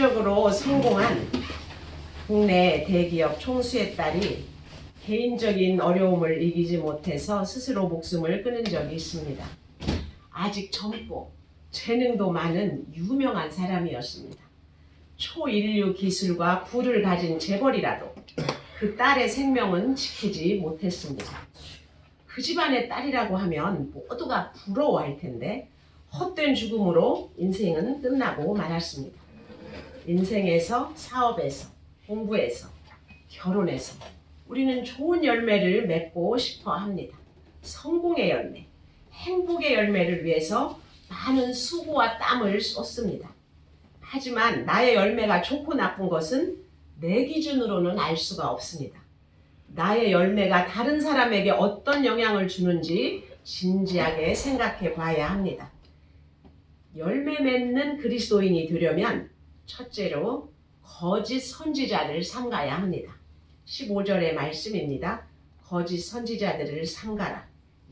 경제적으로 성공한 국내 대기업 총수의 딸이 개인적인 어려움을 이기지 못해서 스스로 목숨을 끊은 적이 있습니다. 아직 젊고 재능도 많은 유명한 사람이었습니다. 초인류 기술과 부를 가진 재벌이라도 그 딸의 생명은 지키지 못했습니다. 그 집안의 딸이라고 하면 모두가 부러워할 텐데 헛된 죽음으로 인생은 끝나고 말았습니다. 인생에서, 사업에서, 공부에서, 결혼에서 우리는 좋은 열매를 맺고 싶어 합니다. 성공의 열매, 행복의 열매를 위해서 많은 수고와 땀을 쏟습니다. 하지만 나의 열매가 좋고 나쁜 것은 내 기준으로는 알 수가 없습니다. 나의 열매가 다른 사람에게 어떤 영향을 주는지 진지하게 생각해 봐야 합니다. 열매 맺는 그리스도인이 되려면 첫째로 거짓 선지자를 삼가야 합니다. 15절의 말씀입니다. 거짓 선지자들을 삼가라.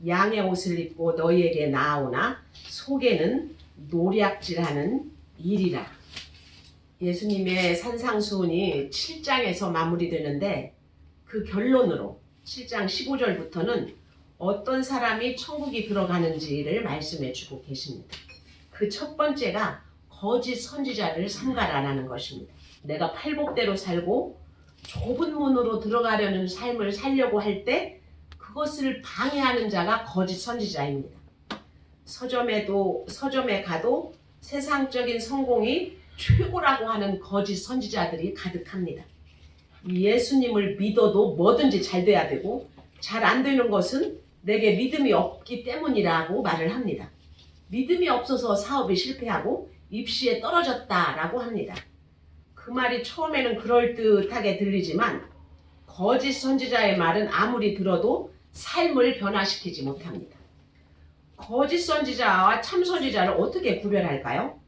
양의 옷을 입고 너희에게 나아오나 속에는 노략질하는 일이라. 예수님의 산상수훈이 7장에서 마무리되는데 그 결론으로 7장 15절부터는 어떤 사람이 천국이 들어가는지를 말씀해 주고 계십니다. 그 첫 번째가 거짓 선지자를 삼가라라는 것입니다. 내가 팔복대로 살고 좁은 문으로 들어가려는 삶을 살려고 할 때 그것을 방해하는 자가 거짓 선지자입니다. 서점에 가도 세상적인 성공이 최고라고 하는 거짓 선지자들이 가득합니다. 예수님을 믿어도 뭐든지 잘 돼야 되고 잘 안 되는 것은 내게 믿음이 없기 때문이라고 말을 합니다. 믿음이 없어서 사업이 실패하고 입시에 떨어졌다라고 합니다. 그 말이 처음에는 그럴듯하게 들리지만 거짓 선지자의 말은 아무리 들어도 삶을 변화시키지 못합니다. 거짓 선지자와 참 선지자를 어떻게 구별할까요?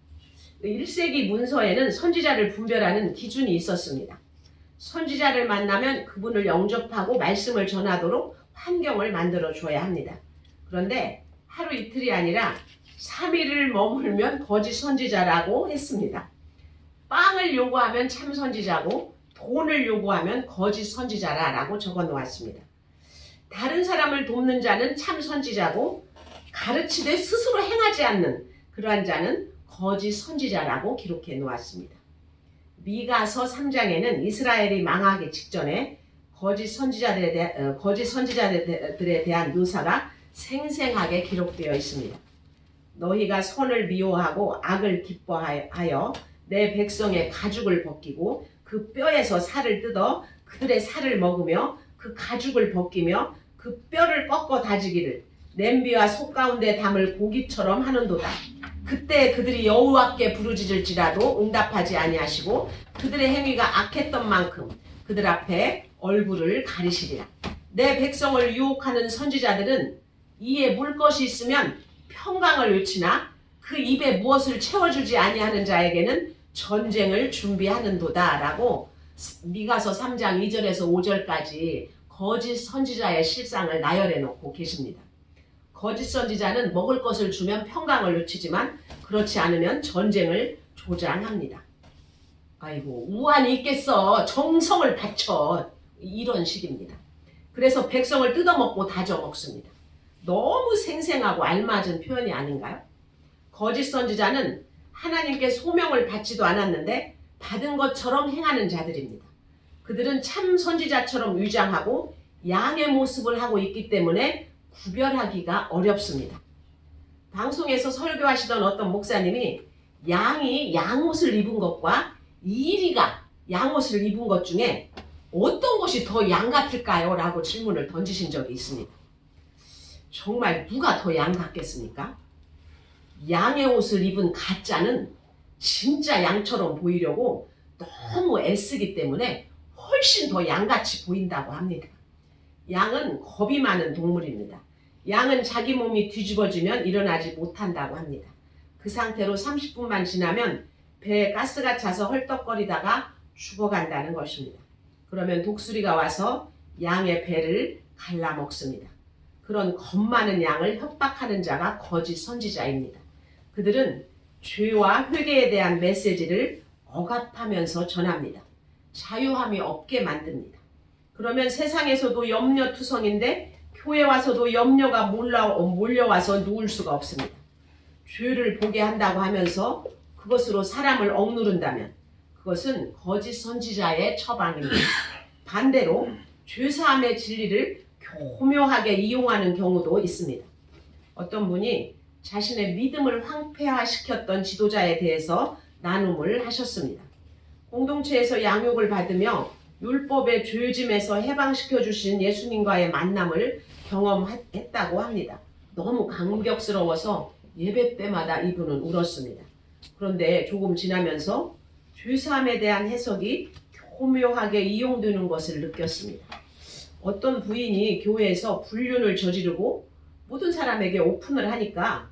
1세기 문서에는 선지자를 분별하는 기준이 있었습니다. 선지자를 만나면 그분을 영접하고 말씀을 전하도록 환경을 만들어 줘야 합니다. 그런데 하루 이틀이 아니라 3일을 머물면 거짓 선지자라고 했습니다. 빵을 요구하면 참 선지자고 돈을 요구하면 거짓 선지자라고 적어 놓았습니다. 다른 사람을 돕는 자는 참 선지자고 가르치되 스스로 행하지 않는 그러한 자는 거짓 선지자라고 기록해 놓았습니다. 미가서 3장에는 이스라엘이 망하기 직전에 거짓 선지자들에 대한 묘사가 생생하게 기록되어 있습니다. 너희가 선을 미워하고 악을 기뻐하여 내 백성의 가죽을 벗기고 그 뼈에서 살을 뜯어 그들의 살을 먹으며 그 가죽을 벗기며 그 뼈를 꺾어 다지기를 냄비와 속 가운데 담을 고기처럼 하는도다. 그때 그들이 여호와께 부르짖을지라도 응답하지 아니하시고 그들의 행위가 악했던 만큼 그들 앞에 얼굴을 가리시리라. 내 백성을 유혹하는 선지자들은 이에 물 것이 있으면 평강을 외치나 그 입에 무엇을 채워주지 아니하는 자에게는 전쟁을 준비하는도다 라고 미가서 3장 2절에서 5절까지 거짓 선지자의 실상을 나열해 놓고 계십니다. 거짓 선지자는 먹을 것을 주면 평강을 외치지만 그렇지 않으면 전쟁을 조장합니다. 아이고 우환이 있겠어. 정성을 바쳐. 이런 식입니다. 그래서 백성을 뜯어먹고 다져먹습니다. 너무 생생하고 알맞은 표현이 아닌가요? 거짓 선지자는 하나님께 소명을 받지도 않았는데 받은 것처럼 행하는 자들입니다. 그들은 참 선지자처럼 위장하고 양의 모습을 하고 있기 때문에 구별하기가 어렵습니다. 방송에서 설교하시던 어떤 목사님이 양이 양옷을 입은 것과 이리가 양옷을 입은 것 중에 어떤 것이 더 양 같을까요? 라고 질문을 던지신 적이 있습니다. 정말 누가 더 양 같겠습니까? 양의 옷을 입은 가짜는 진짜 양처럼 보이려고 너무 애쓰기 때문에 훨씬 더 양같이 보인다고 합니다. 양은 겁이 많은 동물입니다. 양은 자기 몸이 뒤집어지면 일어나지 못한다고 합니다. 그 상태로 30분만 지나면 배에 가스가 차서 헐떡거리다가 죽어간다는 것입니다. 그러면 독수리가 와서 양의 배를 갈라먹습니다. 그런 겁 많은 양을 협박하는 자가 거짓 선지자입니다. 그들은 죄와 회개에 대한 메시지를 억압하면서 전합니다. 자유함이 없게 만듭니다. 그러면 세상에서도 염려투성인데 교회 와서도 염려가 몰려와서 누울 수가 없습니다. 죄를 보게 한다고 하면서 그것으로 사람을 억누른다면 그것은 거짓 선지자의 처방입니다. 반대로 죄사함의 진리를 교묘하게 이용하는 경우도 있습니다. 어떤 분이 자신의 믿음을 황폐화시켰던 지도자에 대해서 나눔을 하셨습니다. 공동체에서 양육을 받으며 율법의 죄짐에서 해방시켜 주신 예수님과의 만남을 경험했다고 합니다. 너무 감격스러워서 예배 때마다 이분은 울었습니다. 그런데 조금 지나면서 죄사함에 대한 해석이 교묘하게 이용되는 것을 느꼈습니다. 어떤 부인이 교회에서 불륜을 저지르고 모든 사람에게 오픈을 하니까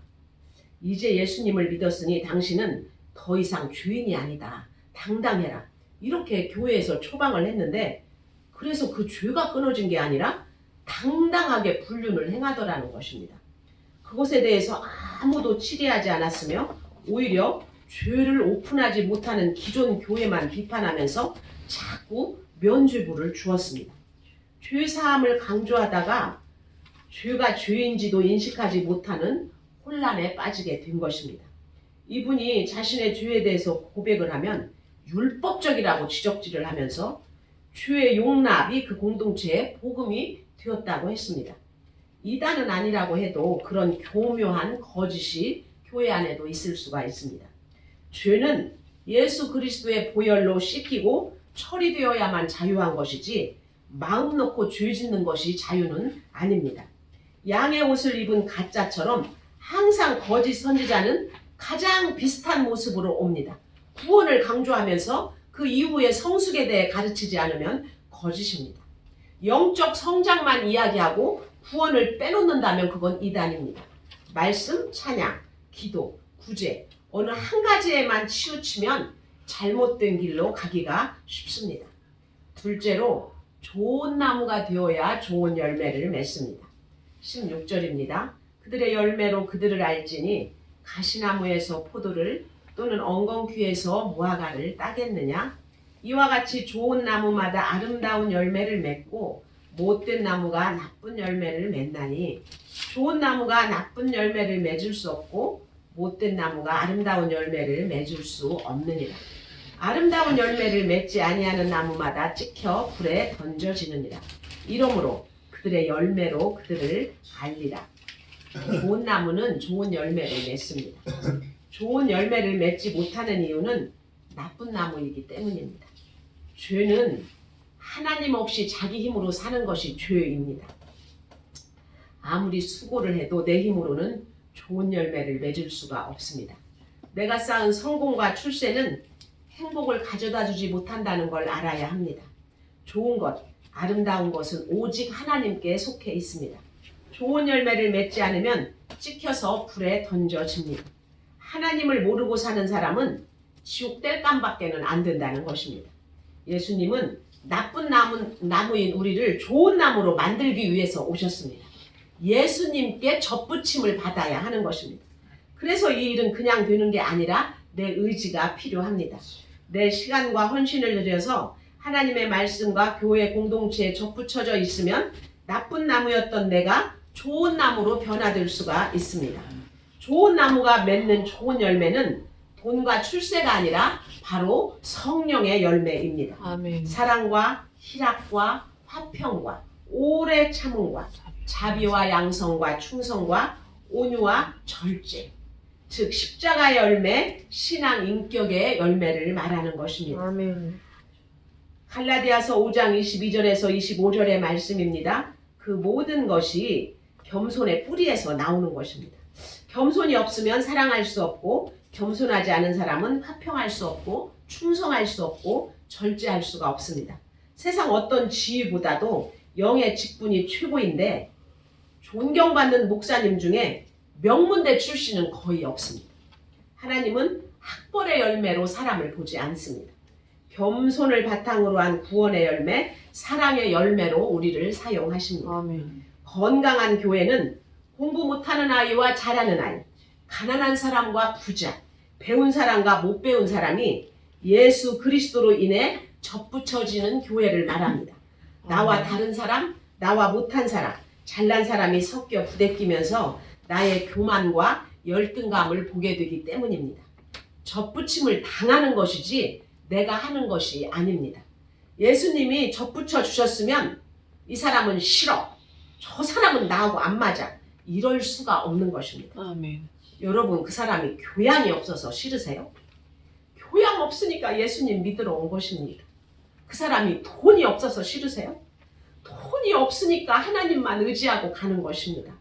이제 예수님을 믿었으니 당신은 더 이상 죄인이 아니다. 당당해라. 이렇게 교회에서 초방을 했는데 그래서 그 죄가 끊어진 게 아니라 당당하게 불륜을 행하더라는 것입니다. 그것에 대해서 아무도 치리하지 않았으며 오히려 죄를 오픈하지 못하는 기존 교회만 비판하면서 자꾸 면죄부를 주었습니다. 죄사함을 강조하다가 죄가 죄인지도 인식하지 못하는 혼란에 빠지게 된 것입니다. 이분이 자신의 죄에 대해서 고백을 하면 율법적이라고 지적질을 하면서 죄의 용납이 그 공동체의 복음이 되었다고 했습니다. 이단은 아니라고 해도 그런 교묘한 거짓이 교회 안에도 있을 수가 있습니다. 죄는 예수 그리스도의 보혈로 씻기고 처리되어야만 자유한 것이지 마음 놓고 죄 짓는 것이 자유는 아닙니다. 양의 옷을 입은 가짜처럼 항상 거짓 선지자는 가장 비슷한 모습으로 옵니다. 구원을 강조하면서 그 이후의 성숙에 대해 가르치지 않으면 거짓입니다. 영적 성장만 이야기하고 구원을 빼놓는다면 그건 이단입니다. 말씀, 찬양, 기도, 구제 어느 한 가지에만 치우치면 잘못된 길로 가기가 쉽습니다. 둘째로 좋은 나무가 되어야 좋은 열매를 맺습니다. 16절입니다. 그들의 열매로 그들을 알지니 가시나무에서 포도를 또는 엉겅퀴에서 무화과를 따겠느냐? 이와 같이 좋은 나무마다 아름다운 열매를 맺고 못된 나무가 나쁜 열매를 맺나니 좋은 나무가 나쁜 열매를 맺을 수 없고 못된 나무가 아름다운 열매를 맺을 수 없느니라. 아름다운 열매를 맺지 아니하는 나무마다 찍혀 불에 던져지느니라. 이러므로 그들의 열매로 그들을 알리라. 좋은 나무는 좋은 열매를 맺습니다. 좋은 열매를 맺지 못하는 이유는 나쁜 나무이기 때문입니다. 죄는 하나님 없이 자기 힘으로 사는 것이 죄입니다. 아무리 수고를 해도 내 힘으로는 좋은 열매를 맺을 수가 없습니다. 내가 쌓은 성공과 출세는 행복을 가져다 주지 못한다는 걸 알아야 합니다. 좋은 것, 아름다운 것은 오직 하나님께 속해 있습니다. 좋은 열매를 맺지 않으면 찍혀서 불에 던져집니다. 하나님을 모르고 사는 사람은 지옥 땔감밖에는 안 된다는 것입니다. 예수님은 나쁜 나무인 우리를 좋은 나무로 만들기 위해서 오셨습니다. 예수님께 접붙임을 받아야 하는 것입니다. 그래서 이 일은 그냥 되는 게 아니라 내 의지가 필요합니다. 내 시간과 헌신을 들여서 하나님의 말씀과 교회 공동체에 접붙여져 있으면 나쁜 나무였던 내가 좋은 나무로 변화될 수가 있습니다. 좋은 나무가 맺는 좋은 열매는 돈과 출세가 아니라 바로 성령의 열매입니다. 아멘. 사랑과 희락과 화평과 오래 참음과 자비와 양성과 충성과 온유와 절제, 즉 십자가의 열매, 신앙 인격의 열매를 말하는 것입니다. 아멘. 갈라디아서 5장 22절에서 25절의 말씀입니다. 그 모든 것이 겸손의 뿌리에서 나오는 것입니다. 겸손이 없으면 사랑할 수 없고 겸손하지 않은 사람은 화평할 수 없고 충성할 수 없고 절제할 수가 없습니다. 세상 어떤 지위보다도 영의 직분이 최고인데 존경받는 목사님 중에 명문대 출신은 거의 없습니다. 하나님은 학벌의 열매로 사람을 보지 않습니다. 겸손을 바탕으로 한 구원의 열매, 사랑의 열매로 우리를 사용하십니다. 아멘. 건강한 교회는 공부 못하는 아이와 잘하는 아이, 가난한 사람과 부자, 배운 사람과 못 배운 사람이 예수 그리스도로 인해 접붙여지는 교회를 말합니다. 나와 다른 사람, 나와 못한 사람, 잘난 사람이 섞여 부대끼면서 나의 교만과 열등감을 보게 되기 때문입니다. 접붙임을 당하는 것이지 내가 하는 것이 아닙니다. 예수님이 접붙여 주셨으면 이 사람은 싫어, 저 사람은 나하고 안 맞아, 이럴 수가 없는 것입니다. 아멘. 여러분, 그 사람이 교양이 없어서 싫으세요? 교양 없으니까 예수님 믿으러 온 것입니다. 그 사람이 돈이 없어서 싫으세요? 돈이 없으니까 하나님만 의지하고 가는 것입니다.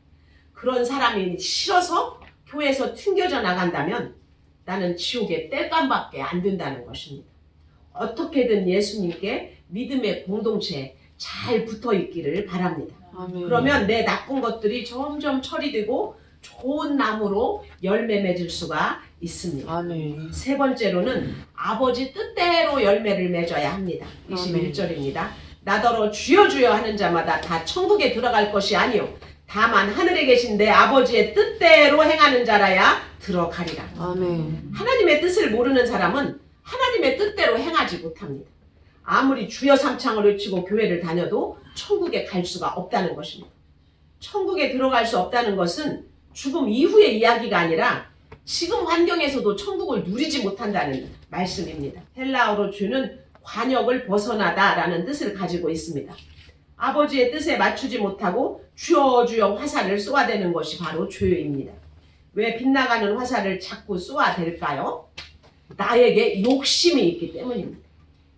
그런 사람이 싫어서 교회에서 튕겨져 나간다면 나는 지옥의 땔감밖에 안 된다는 것입니다. 어떻게든 예수님께 믿음의 공동체에 잘 붙어 있기를 바랍니다. 아멘. 그러면 내 나쁜 것들이 점점 처리되고 좋은 나무로 열매 맺을 수가 있습니다. 아멘. 세 번째로는 아버지 뜻대로 열매를 맺어야 합니다. 21절입니다. 나더러 주여 주여 하는 자마다 다 천국에 들어갈 것이 아니요 다만 하늘에 계신 내 아버지의 뜻대로 행하는 자라야 들어가리라. 아멘. 하나님의 뜻을 모르는 사람은 하나님의 뜻대로 행하지 못합니다. 아무리 주여 삼창을 외치고 교회를 다녀도 천국에 갈 수가 없다는 것입니다. 천국에 들어갈 수 없다는 것은 죽음 이후의 이야기가 아니라 지금 환경에서도 천국을 누리지 못한다는 말씀입니다. 헬라어로 주는 관역을 벗어나다라는 뜻을 가지고 있습니다. 아버지의 뜻에 맞추지 못하고 주여 주여 화살을 쏘아대는 것이 바로 죄입니다. 왜 빗나가는 화살을 자꾸 쏘아댈까요? 나에게 욕심이 있기 때문입니다.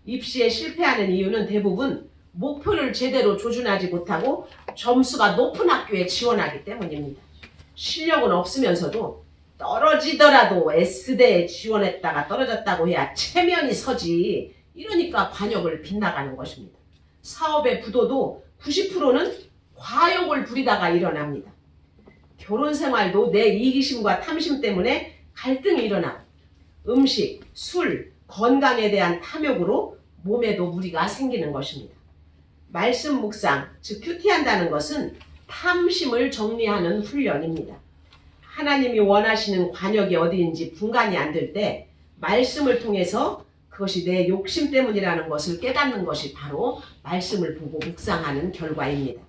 입시에 실패하는 이유는 대부분 목표를 제대로 조준하지 못하고 점수가 높은 학교에 지원하기 때문입니다. 실력은 없으면서도 떨어지더라도 S대에 지원했다가 떨어졌다고 해야 체면이 서지, 이러니까 관역을 빗나가는 것입니다. 사업의 부도도 90%는 과욕을 부리다가 일어납니다. 결혼 생활도 내 이기심과 탐심 때문에 갈등이 일어나고 음식, 술, 건강에 대한 탐욕으로 몸에도 무리가 생기는 것입니다. 말씀 묵상, 즉 큐티한다는 것은 탐심을 정리하는 훈련입니다. 하나님이 원하시는 관역이 어디인지 분간이 안 될 때 말씀을 통해서 그것이 내 욕심 때문이라는 것을 깨닫는 것이 바로 말씀을 보고 묵상하는 결과입니다.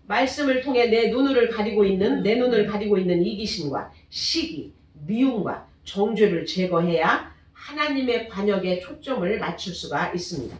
말씀을 통해 내 눈을 가리고 있는 이기심과 시기, 미움과 정죄를 제거해야 하나님의 관역에 초점을 맞출 수가 있습니다.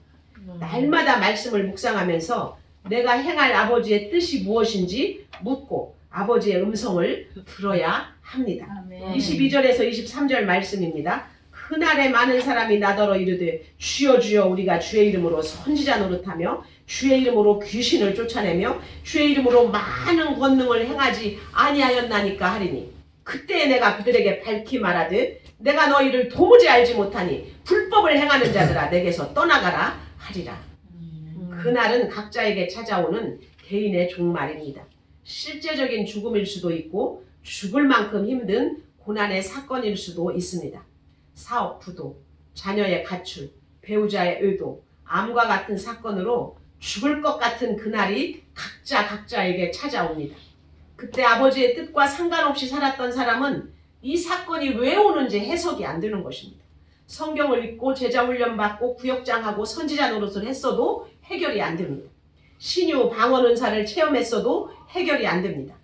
날마다 말씀을 묵상하면서 내가 행할 아버지의 뜻이 무엇인지 묻고 아버지의 음성을 들어야 합니다. 아멘. 22절에서 23절 말씀입니다. 그날에 많은 사람이 나더러 이르되 주여 주여 우리가 주의 이름으로 선지자 노릇하며 주의 이름으로 귀신을 쫓아내며 주의 이름으로 많은 권능을 행하지 아니하였나니까 하리니 그때 내가 그들에게 밝히 말하되 내가 너희를 도무지 알지 못하니 불법을 행하는 자들아 내게서 떠나가라 하리라. 그날은 각자에게 찾아오는 개인의 종말입니다. 실제적인 죽음일 수도 있고 죽을 만큼 힘든 고난의 사건일 수도 있습니다. 사업 부도, 자녀의 가출, 배우자의 의도, 암과 같은 사건으로 죽을 것 같은 그날이 각자에게 찾아옵니다. 그때 아버지의 뜻과 상관없이 살았던 사람은 이 사건이 왜 오는지 해석이 안 되는 것입니다. 성경을 읽고 제자훈련 받고 구역장하고 선지자 노릇을 했어도 해결이 안 됩니다. 신유 방언 은사를 체험했어도 해결이 안 됩니다.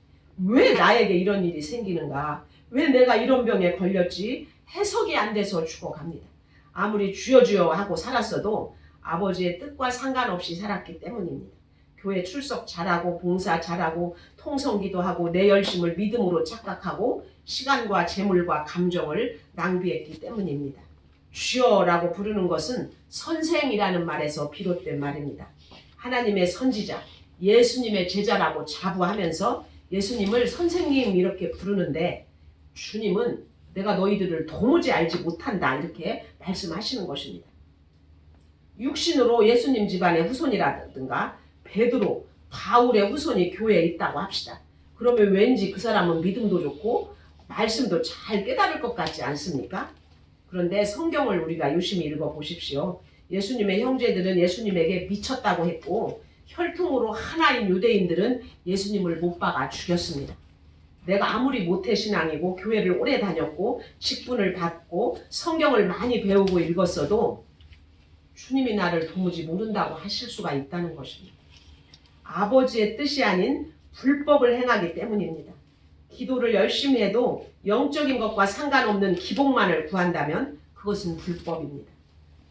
왜 나에게 이런 일이 생기는가? 왜 내가 이런 병에 걸렸지? 해석이 안 돼서 죽어갑니다. 아무리 주여 주여 하고 살았어도 아버지의 뜻과 상관없이 살았기 때문입니다. 교회 출석 잘하고 봉사 잘하고 통성기도하고 내 열심을 믿음으로 착각하고 시간과 재물과 감정을 낭비했기 때문입니다. 주여라고 부르는 것은 선생이라는 말에서 비롯된 말입니다. 하나님의 선지자, 예수님의 제자라고 자부하면서 예수님을 선생님 이렇게 부르는데 주님은 내가 너희들을 도무지 알지 못한다 이렇게 말씀하시는 것입니다. 육신으로 예수님 집안의 후손이라든가 베드로, 바울의 후손이 교회에 있다고 합시다. 그러면 왠지 그 사람은 믿음도 좋고 말씀도 잘 깨달을 것 같지 않습니까? 그런데 성경을 우리가 유심히 읽어보십시오. 예수님의 형제들은 예수님에게 미쳤다고 했고 혈통으로 하나인 유대인들은 예수님을 못 박아 죽였습니다. 내가 아무리 모태신앙이고 교회를 오래 다녔고 직분을 받고 성경을 많이 배우고 읽었어도 주님이 나를 도무지 모른다고 하실 수가 있다는 것입니다. 아버지의 뜻이 아닌 불법을 행하기 때문입니다. 기도를 열심히 해도 영적인 것과 상관없는 기복만을 구한다면 그것은 불법입니다.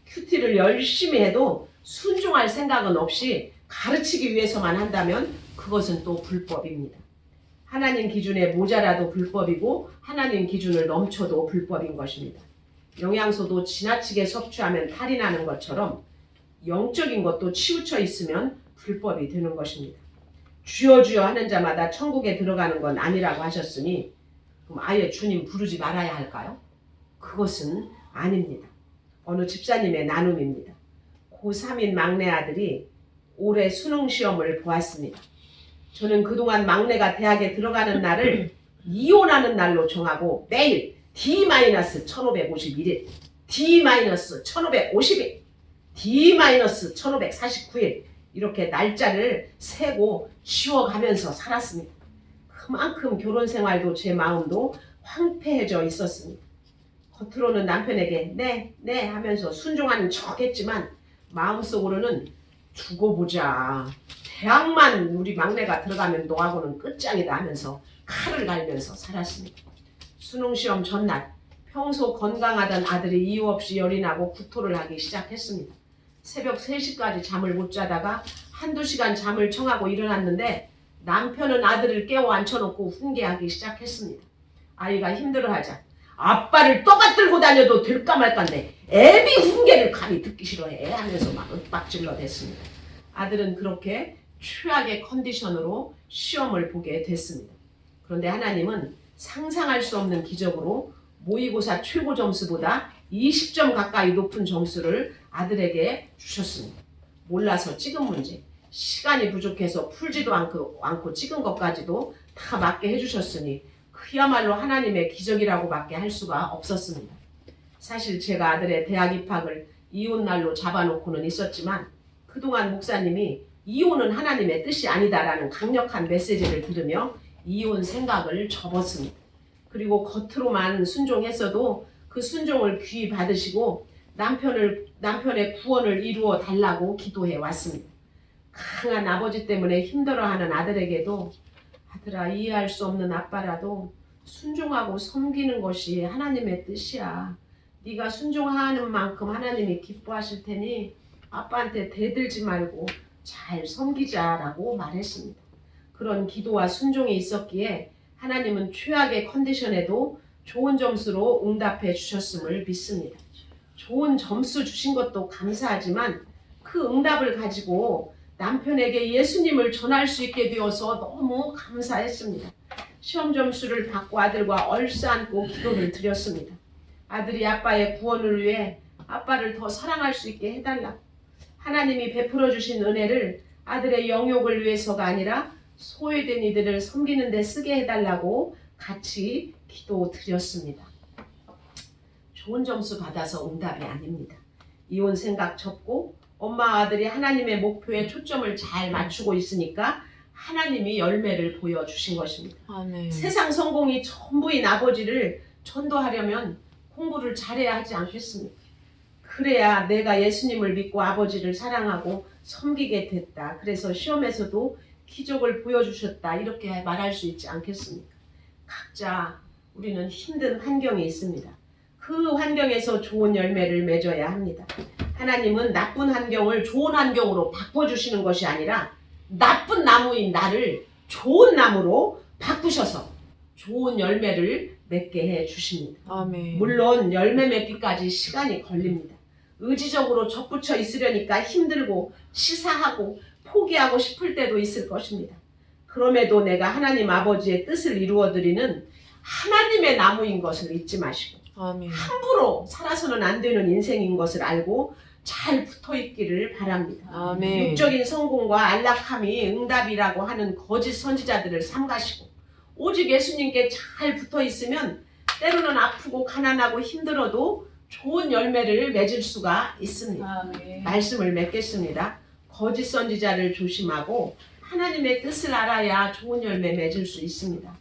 큐티를 열심히 해도 순종할 생각은 없이 가르치기 위해서만 한다면 그것은 또 불법입니다. 하나님 기준에 모자라도 불법이고 하나님 기준을 넘쳐도 불법인 것입니다. 영양소도 지나치게 섭취하면 탈이 나는 것처럼 영적인 것도 치우쳐 있으면 불법이 되는 것입니다. 주여 주여 하는 자마다 천국에 들어가는 건 아니라고 하셨으니 그럼 아예 주님 부르지 말아야 할까요? 그것은 아닙니다. 어느 집사님의 나눔입니다. 고3인 막내 아들이 올해 수능 시험을 보았습니다. 저는 그동안 막내가 대학에 들어가는 날을 이혼하는 날로 정하고 매일 D-1551일, D-1550일, D-1549일 이렇게 날짜를 세고 지워가면서 살았습니다. 그만큼 결혼 생활도 제 마음도 황폐해져 있었습니다. 겉으로는 남편에게 네 하면서 순종하는 척했지만 마음속으로는 두고 보자. 대학만 우리 막내가 들어가면 너하고는 끝장이다 하면서 칼을 갈면서 살았습니다. 수능시험 전날 평소 건강하던 아들이 이유 없이 열이 나고 구토를 하기 시작했습니다. 새벽 3시까지 잠을 못 자다가 한두 시간 잠을 청하고 일어났는데 남편은 아들을 깨워 앉혀놓고 훈계하기 시작했습니다. 아이가 힘들어하자 아빠를 떠받들고 다녀도 될까 말까인데 애비 훈계를 감히 듣기 싫어해 하면서 막 윽박질러 댔습니다. 아들은 그렇게 최악의 컨디션으로 시험을 보게 됐습니다. 그런데 하나님은 상상할 수 없는 기적으로 모의고사 최고 점수보다 20점 가까이 높은 점수를 아들에게 주셨습니다. 몰라서 찍은 문제, 시간이 부족해서 풀지도 않고 찍은 것까지도 다 맞게 해주셨으니 그야말로 하나님의 기적이라고밖에 할 수가 없었습니다. 사실 제가 아들의 대학 입학을 이혼날로 잡아놓고는 있었지만 그동안 목사님이 이혼은 하나님의 뜻이 아니다라는 강력한 메시지를 들으며 이혼 생각을 접었습니다. 그리고 겉으로만 순종했어도 그 순종을 귀히 받으시고 남편의 구원을 이루어 달라고 기도해 왔습니다. 강한 아버지 때문에 힘들어하는 아들에게도 아들아 이해할 수 없는 아빠라도 순종하고 섬기는 것이 하나님의 뜻이야. 네가 순종하는 만큼 하나님이 기뻐하실 테니 아빠한테 대들지 말고 잘 섬기자라고 말했습니다. 그런 기도와 순종이 있었기에 하나님은 최악의 컨디션에도 좋은 점수로 응답해 주셨음을 믿습니다. 좋은 점수 주신 것도 감사하지만 그 응답을 가지고 남편에게 예수님을 전할 수 있게 되어서 너무 감사했습니다. 시험 점수를 받고 아들과 얼싸안고 기도를 드렸습니다. 아들이 아빠의 구원을 위해 아빠를 더 사랑할 수 있게 해달라고. 하나님이 베풀어 주신 은혜를 아들의 영욕을 위해서가 아니라 소외된 이들을 섬기는 데 쓰게 해달라고 같이 기도드렸습니다. 좋은 점수 받아서 응답이 아닙니다. 이혼 생각 접고 엄마 아들이 하나님의 목표에 초점을 잘 맞추고 있으니까 하나님이 열매를 보여주신 것입니다. 아멘. 세상 성공이 전부인 아버지를 전도하려면 공부를 잘해야 하지 않겠습니까? 그래야 내가 예수님을 믿고 아버지를 사랑하고 섬기게 됐다. 그래서 시험에서도 기적을 보여주셨다. 이렇게 말할 수 있지 않겠습니까? 각자 우리는 힘든 환경이 있습니다. 그 환경에서 좋은 열매를 맺어야 합니다. 하나님은 나쁜 환경을 좋은 환경으로 바꿔주시는 것이 아니라 나쁜 나무인 나를 좋은 나무로 바꾸셔서 좋은 열매를 맺게 해 주십니다. 아멘. 물론 열매 맺기까지 시간이 걸립니다. 의지적으로 접붙여 있으려니까 힘들고 치사하고 포기하고 싶을 때도 있을 것입니다. 그럼에도 내가 하나님 아버지의 뜻을 이루어드리는 하나님의 나무인 것을 잊지 마시고 아멘. 함부로 살아서는 안 되는 인생인 것을 알고 잘 붙어있기를 바랍니다. 아멘. 육적인 성공과 안락함이 응답이라고 하는 거짓 선지자들을 삼가시고 오직 예수님께 잘 붙어있으면 때로는 아프고 가난하고 힘들어도 좋은 열매를 맺을 수가 있습니다. 아멘. 말씀을 맺겠습니다. 거짓 선지자를 조심하고 하나님의 뜻을 알아야 좋은 열매 맺을 수 있습니다.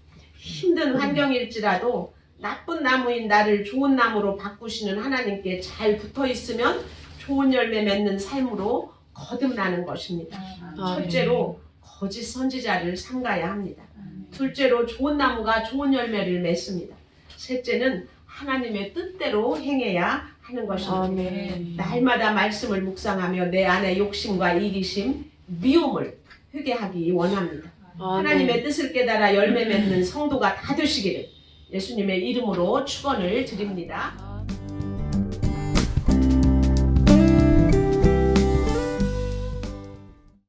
힘든 환경일지라도 나쁜 나무인 나를 좋은 나무로 바꾸시는 하나님께 잘 붙어 있으면 좋은 열매 맺는 삶으로 거듭나는 것입니다. 첫째로 거짓 선지자를 삼가야 합니다. 둘째로 좋은 나무가 좋은 열매를 맺습니다. 셋째는 하나님의 뜻대로 행해야 하는 것입니다. 날마다 말씀을 묵상하며 내 안의 욕심과 이기심, 미움을 회개하기 원합니다. 하나님의 뜻을 깨달아 열매 맺는 성도가 다 되시기를 예수님의 이름으로 축원을 드립니다.